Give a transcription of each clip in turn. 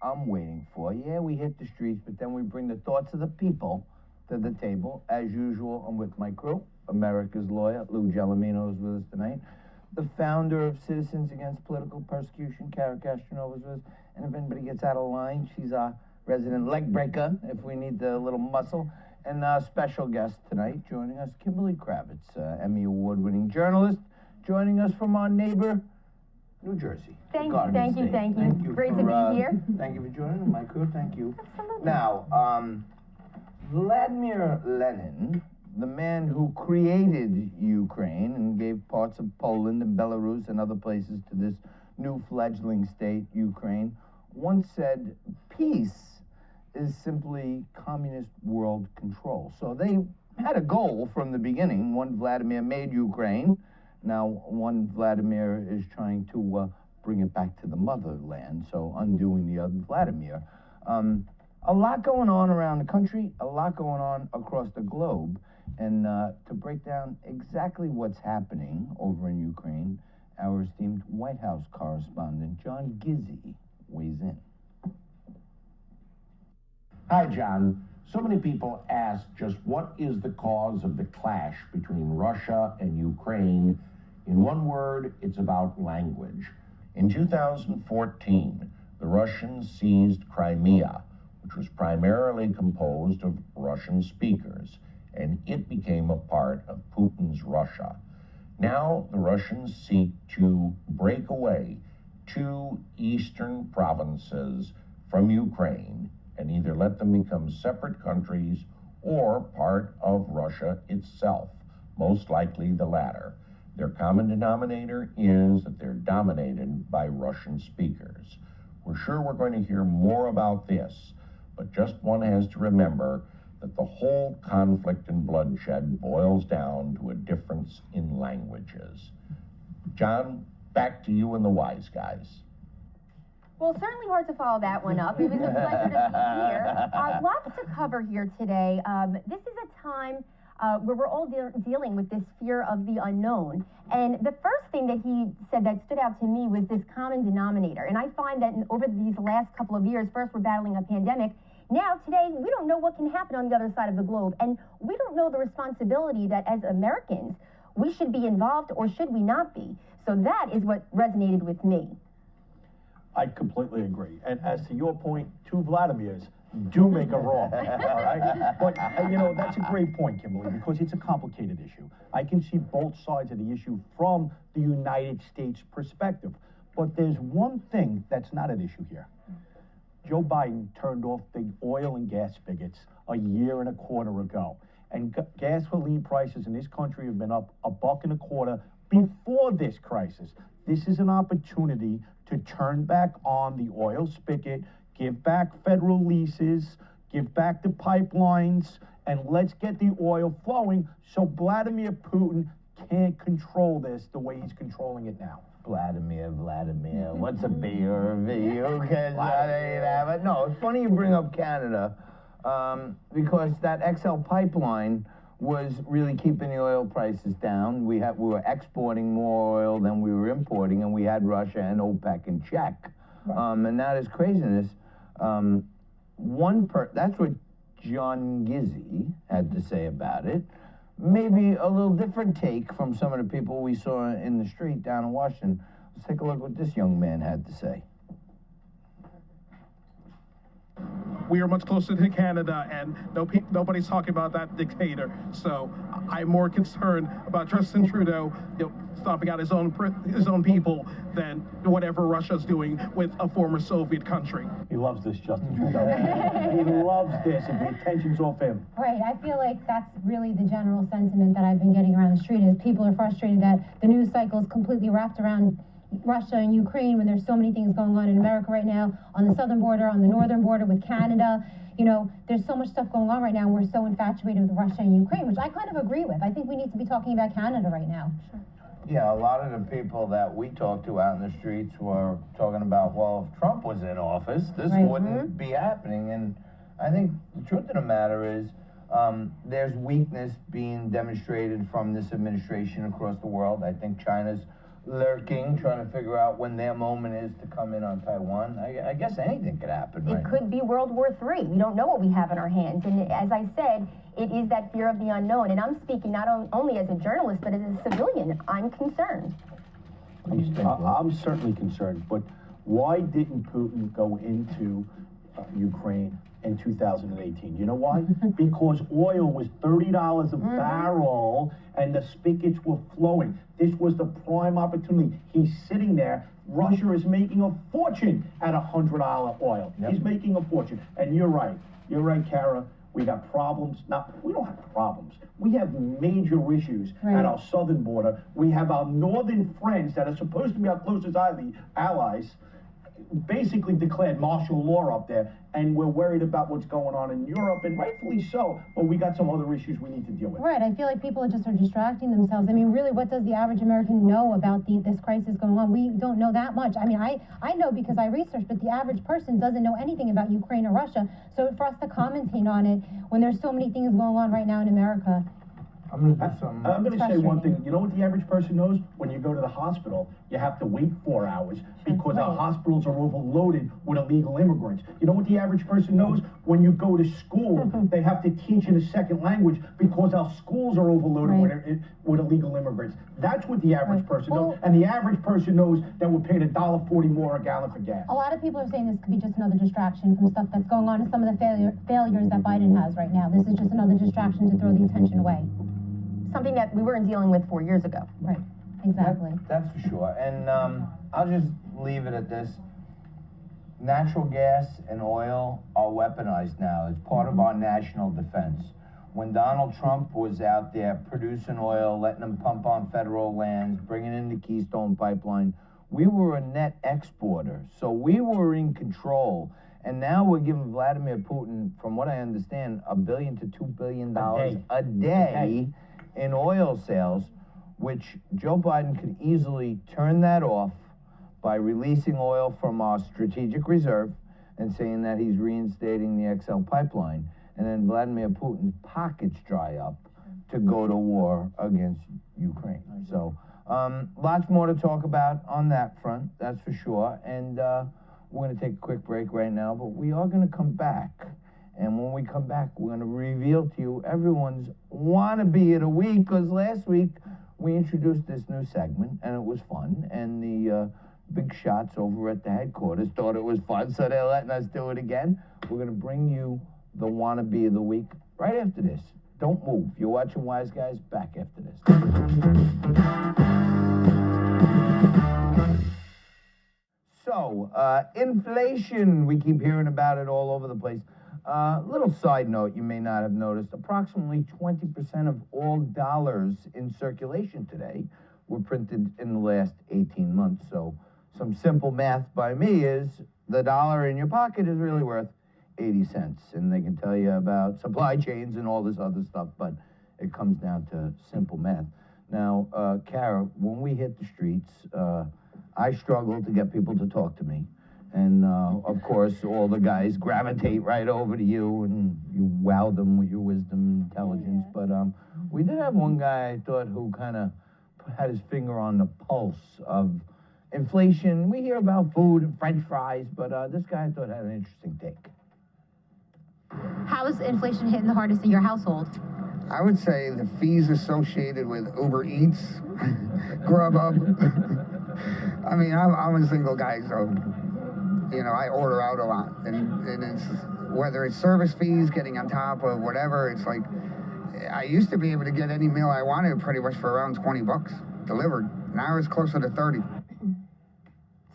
I'm waiting for. Yeah, we hit the streets, but then we bring the thoughts of the people to the table. As usual, I'm with my crew. America's lawyer, Lou Gelomino, is with us tonight. The founder of Citizens Against Political Persecution, Kara Castronova, is with us. And if anybody gets out of line, she's our resident leg breaker, if we need the little muscle. And our special guest tonight, joining us, Kimberly Kravitz, Emmy Award-winning journalist, joining us from our neighbor, New Jersey. Thank you. Great to be here. Thank you for joining my crew. Thank you. Absolutely. Now, Vladimir Lenin, the man who created Ukraine and gave parts of Poland and Belarus and other places to this new fledgling state, Ukraine, once said, peace is simply communist world control. So they had a goal from the beginning. One Vladimir made Ukraine. Now, one Vladimir is trying to bring it back to the motherland, so undoing the other Vladimir. A lot going on around the country, a lot going on across the globe, and to break down exactly what's happening over in Ukraine, our esteemed White House correspondent, John Gizzi, weighs in. Hi, John. So many people ask just what is the cause of the clash between Russia and Ukraine. In one word, it's about language. In 2014, the Russians seized Crimea, which was primarily composed of Russian speakers, and it became a part of Putin's Russia. Now the Russians seek to break away 2 eastern provinces from Ukraine and either let them become separate countries or part of Russia itself, most likely the latter. Their common denominator is that they're dominated by Russian speakers. We're sure we're going to hear more about this, but just one has to remember that the whole conflict and bloodshed boils down to a difference in languages. John, back to you and the wise guys. Well, certainly hard to follow that one up. It was a pleasure to be here. Lots to cover here today. This is a time where we're all dealing with this fear of the unknown. And the first thing that he said that stood out to me was this common denominator. And I find that over these last couple of years, first we're battling a pandemic. Now, today, we don't know what can happen on the other side of the globe. And we don't know the responsibility that as Americans, we should be involved or should we not be. So that is what resonated with me. I completely agree. And as to your point, 2 Vladimirs do make a wrong, all right? But, you know, that's a great point, Kimberly, because it's a complicated issue. I can see both sides of the issue from the United States perspective. But there's one thing that's not at issue here. Joe Biden turned off the oil and gas spigots a year and a quarter ago. And gasoline prices in this country have been up $1.25 before this crisis. This is an opportunity to turn back on the oil spigot, give back federal leases, give back the pipelines, and let's get the oil flowing so Vladimir Putin can't control this the way he's controlling it now. Vladimir, what's a B or a V? Who cares? But no, it's funny you bring up Canada, because that XL pipeline was really keeping the oil prices down. We were exporting more oil than we were importing, and we had Russia and OPEC in check. Right. And now there's craziness. That's what John Gizzi had to say about it. Maybe a little different take from some of the people we saw in the street down in Washington. Let's take a look what this young man had to say. We are much closer to Canada, and nobody's talking about that dictator. So I'm more concerned about Justin Trudeau, stomping out his own people than whatever Russia's doing with a former Soviet country. He loves this, Justin Trudeau. He loves this, and the attention's off him. Right, I feel like that's really the general sentiment that I've been getting around the street is people are frustrated that the news cycle is completely wrapped around Russia and Ukraine when there's so many things going on in America right now, on the southern border, on the northern border with Canada. You know, there's so much stuff going on right now, and we're so infatuated with Russia and Ukraine, which I kind of agree with. I think we need to be talking about Canada right now. Sure. Yeah, a lot of the people that we talked to out in the streets were talking about, well, if Trump was in office, this wouldn't be happening. And I think the truth of the matter is there's weakness being demonstrated from this administration across the world. I think China's lurking, trying to figure out when their moment is to come in on Taiwan. I guess anything could happen right It could be World War III. We don't know what we have in our hands. And as I said, it is that fear of the unknown. And I'm speaking not only as a journalist, but as a civilian. I'm concerned. I'm certainly concerned, but why didn't Putin go into Ukraine in 2018? You know why? Because oil was $30 a barrel and the spigots were flowing. This was the prime opportunity. He's sitting there. Russia is making a fortune at $100 oil. Yep. He's making a fortune. And you're right. You're right, Kara. We got problems. Now, we don't have problems. We have major issues at our southern border. We have our northern friends that are supposed to be our closest allies basically declared martial law up there, and we're worried about what's going on in Europe, and rightfully so, but we got some other issues we need to deal with. Right, I feel like people just are distracting themselves. I mean, really, what does the average American know about this crisis going on? We don't know that much. I mean, I know because I researched, but the average person doesn't know anything about Ukraine or Russia, so for us to commentate on it when there's so many things going on right now in America. I'm going to say one thing. You know what the average person knows? When you go to the hospital, you have to wait 4 hours because our hospitals are overloaded with illegal immigrants. You know what the average person knows? When you go to school, they have to teach in a second language because our schools are overloaded with illegal immigrants. That's what the average person knows. And the average person knows that we're paying $1.40 more a gallon for gas. A lot of people are saying this could be just another distraction from stuff that's going on and some of the failures that Biden has right now. This is just another distraction to throw the attention away. Something that we weren't dealing with 4 years ago. Right, exactly. That's for sure. And I'll just leave it at this. Natural gas and oil are weaponized now. It's part of our national defense. When Donald Trump was out there producing oil, letting them pump on federal lands, bringing in the Keystone Pipeline, we were a net exporter. So we were in control. And now we're giving Vladimir Putin, from what I understand, $1 billion to $2 billion a day in oil sales, which Joe Biden could easily turn that off by releasing oil from our strategic reserve and saying that he's reinstating the XL pipeline. And then Vladimir Putin's pockets dry up to go to war against Ukraine. So lots more to talk about on that front, that's for sure. And we're going to take a quick break right now, but we are going to come back. And when we come back, we're going to reveal to you everyone's wannabe of the week, because last week we introduced this new segment, and it was fun. And the big shots over at the headquarters thought it was fun, so they're letting us do it again. We're going to bring you the wannabe of the week right after this. Don't move. You're watching Wise Guys. Back after this. So, inflation, we keep hearing about it all over the place. Little side note you may not have noticed, approximately 20% of all dollars in circulation today were printed in the last 18 months. So some simple math by me is the dollar in your pocket is really worth 80 cents. And they can tell you about supply chains and all this other stuff, but it comes down to simple math. Now, Kara, when we hit the streets, I struggle to get people to talk to me. And, of course, all the guys gravitate right over to you, and you wow them with your wisdom and intelligence. But we did have one guy, I thought, who kind of had his finger on the pulse of inflation. We hear about food and French fries, but this guy, I thought, had an interesting take. How is inflation hitting the hardest in your household? I would say the fees associated with Uber Eats, Grubhub. I mean, I'm a single guy, so... You know, I order out a lot, and it's, whether it's service fees, getting on top of whatever, it's like, I used to be able to get any meal I wanted pretty much for around 20 bucks delivered. Now it's closer to 30.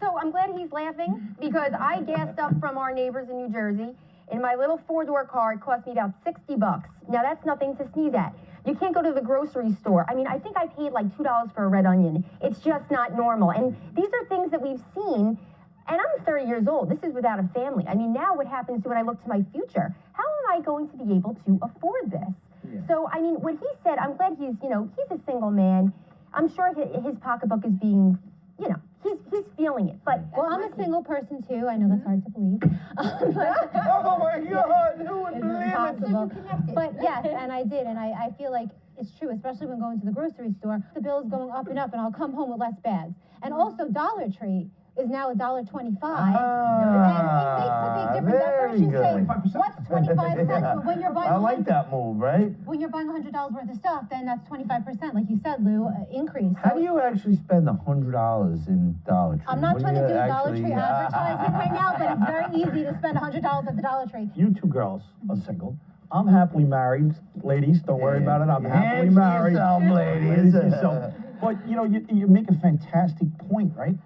So I'm glad he's laughing, because I gassed up from our neighbors in New Jersey. In my little 4-door car, it cost me about 60 bucks. Now that's nothing to sneeze at. You can't go to the grocery store. I mean, I think I paid like $2 for a red onion. It's just not normal. And these are things that we've seen. And I'm 30 years old. This is without a family. I mean, now what happens when I look to my future? How am I going to be able to afford this? Yeah. So, I mean, what he said, I'm glad he's a single man. I'm sure his pocketbook is being, he's feeling it. But well, I'm a single person too. I know that's hard to believe. Oh my God, who would believe it? But yes, and I did, and I feel like it's true, especially when going to the grocery store. The bill is going up, and I'll come home with less bags. And also, Dollar Tree is now $1.25. And it makes a big difference. At first you say, what's 25 cents? But when you're buying I like that move, right? when you're buying $100 worth of stuff, then that's 25%, like you said, Lou, increase. How do you actually spend $100 in Dollar Tree? I'm not trying to do Dollar Tree actually- advertisement right now, but it's very easy to spend $100 at the Dollar Tree. You two girls are single. I'm happily married. Ladies, don't worry about it. I'm happily Answer married. yourself, ladies. Yourself. But, you know, you make a fantastic point, right?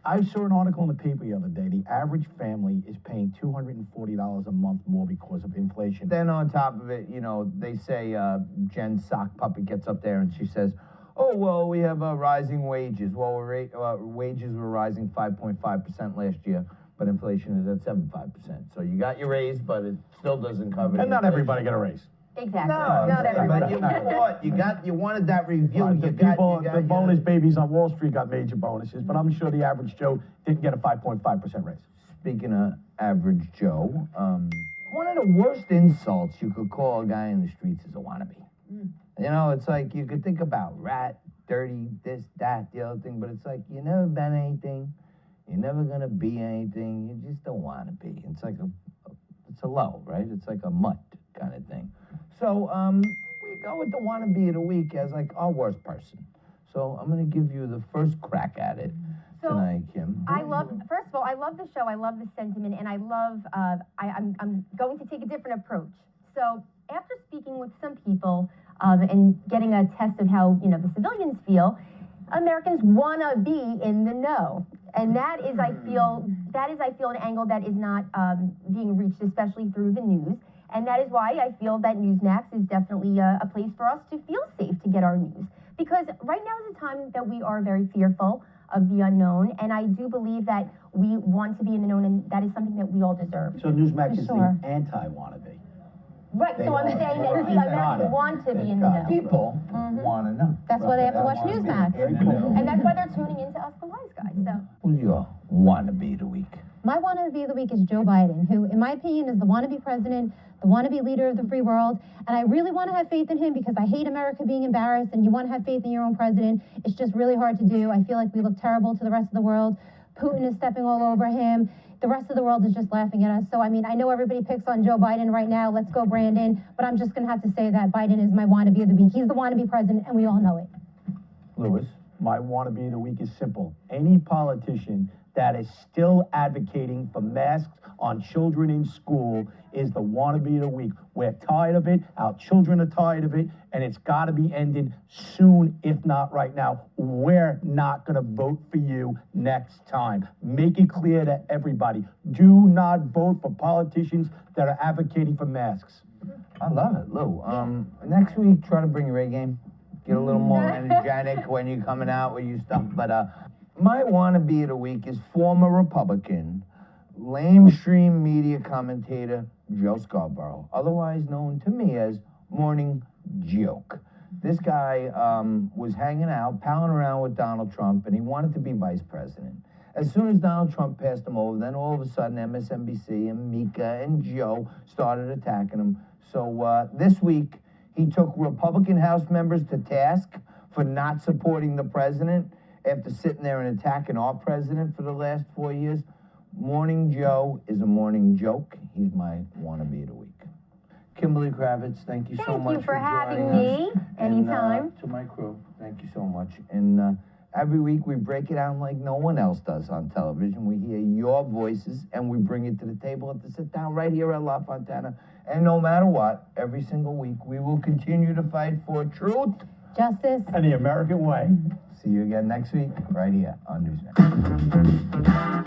I saw an article in the paper the other day. The average family is paying $240 a month more because of inflation. Then on top of it, you know, they say Jen Sock Puppet gets up there and she says, oh, well, we have rising wages. Well, wages were rising 5.5% last year, but inflation is at 7.5%. So you got your raise, but it still doesn't cover And not everybody got a raise. Exactly. No, Not everybody. but you wanted that review. The bonus babies on Wall Street got major bonuses, but I'm sure the average Joe didn't get a 5.5% raise. Speaking of average Joe, one of the worst insults you could call a guy in the streets is a wannabe. You know, it's like you could think about rat, dirty, this, that, the other thing, but it's like you never been anything, you're never gonna be anything, you just don't want to be. It's like it's a low, right? It's like a mutt kind of thing. So we go with the wannabe of the week as like our worst person. So I'm gonna give you the first crack at it tonight, Kim. First of all, I love the show, I love the sentiment, and I love, I'm going to take a different approach. So after speaking with some people and getting a test of how, you know, the civilians feel, Americans want to be in the know. And that is, I feel, an angle that is not being reached, especially through the news. And that is why I feel that NewsMax is definitely a place for us to feel safe to get our news. Because right now is a time that we are very fearful of the unknown, and I do believe that we want to be in the known, and that is something that we all deserve. So NewsMax is Sure. the anti-wannabe. Right, so I'm saying that Americans want to be in the know. People want to know. That's why they have to watch Newsmax. And that's why they're tuning into us, the wise guys. So. Who's your wannabe of the week? My wannabe of the week is Joe Biden, who, in my opinion, is the wannabe president, the wannabe leader of the free world. And I really want to have faith in him because I hate America being embarrassed, and you want to have faith in your own president. It's just really hard to do. I feel like we look terrible to the rest of the world. Putin is stepping all over him. The rest of the world is just laughing at us. So, I mean, I know everybody picks on Joe Biden right now. Let's go, Brandon. But I'm just going to have to say that Biden is my wannabe of the week. He's the wannabe president, and we all know it. Lewis? My wannabe of the week is simple. Any politician that is still advocating for masks on children in school is the wannabe of the week. We're tired of it. Our children are tired of it, and it's got to be ended soon, if not right now. We're not going to vote for you next time. Make it clear to everybody. Do not vote for politicians that are advocating for masks. I love it, Lou. Next week, try to bring your A game. Get a little more energetic when you're coming out with your stuff. But my wannabe of the week is former Republican, lamestream media commentator Joe Scarborough, otherwise known to me as Morning Joke. This guy was hanging out, palling around with Donald Trump, and he wanted to be vice president. As soon as Donald Trump passed him over, then all of a sudden MSNBC and Mika and Joe started attacking him. So this week, he took Republican House members to task for not supporting the president after sitting there and attacking our president for the last 4 years. Morning Joe is a morning joke. He's my wannabe of the week. Kimberly Kravitz, thank you so much for having joining me. us. Anytime. And, to my crew, thank you so much. And every week we break it down like no one else does on television. We hear your voices and we bring it to the table at the sit down right here at La Fontana. And no matter what, every single week we will continue to fight for truth, Justice, And the American way. See you again next week right here on NewsMax.